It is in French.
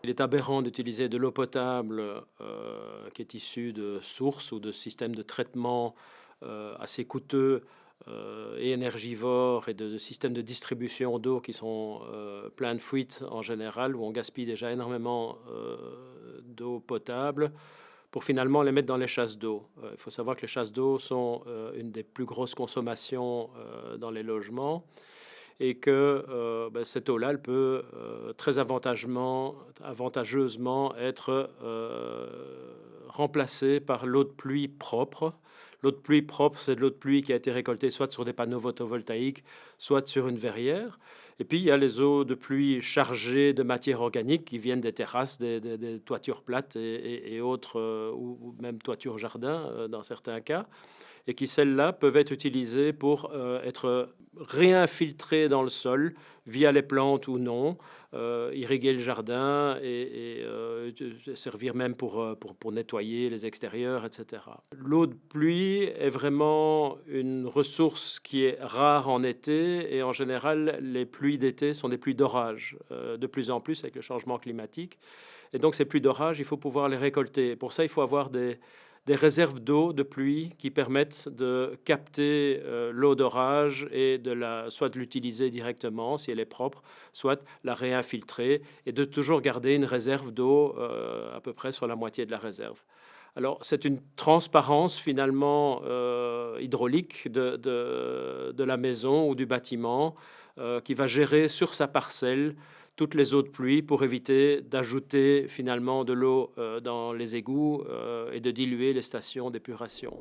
Il est aberrant d'utiliser de l'eau potable qui est issue de sources ou de systèmes de traitement assez coûteux et énergivores et de systèmes de distribution d'eau qui sont pleins de fuites en général, où on gaspille déjà énormément d'eau potable pour finalement les mettre dans les chasses d'eau. Il faut savoir que les chasses d'eau sont une des plus grosses consommations dans les logements et que cette eau-là, elle peut très avantageusement être remplacée par l'eau de pluie propre. L'eau de pluie propre, c'est de l'eau de pluie qui a été récoltée soit sur des panneaux photovoltaïques, soit sur une verrière. Et puis, il y a les eaux de pluie chargées de matière organique qui viennent des terrasses, des toitures plates et autres, ou même toitures jardins dans certains cas, et qui, celles-là, peuvent être utilisées pour être réinfiltrées dans le sol via les plantes ou non, irriguer le jardin et servir même pour nettoyer les extérieurs, etc. L'eau de pluie est vraiment une ressource qui est rare en été et en général, les pluies d'été sont des pluies d'orage, de plus en plus avec le changement climatique. Et donc, ces pluies d'orage, il faut pouvoir les récolter. Pour ça, il faut avoir des réserves d'eau de pluie qui permettent de capter l'eau d'orage et soit de l'utiliser directement si elle est propre, soit la réinfiltrer et de toujours garder une réserve d'eau à peu près sur la moitié de la réserve. Alors, c'est une transparence finalement hydraulique de la maison ou du bâtiment qui va gérer sur sa parcelle toutes les eaux de pluie pour éviter d'ajouter finalement de l'eau dans les égouts et de diluer les stations d'épuration.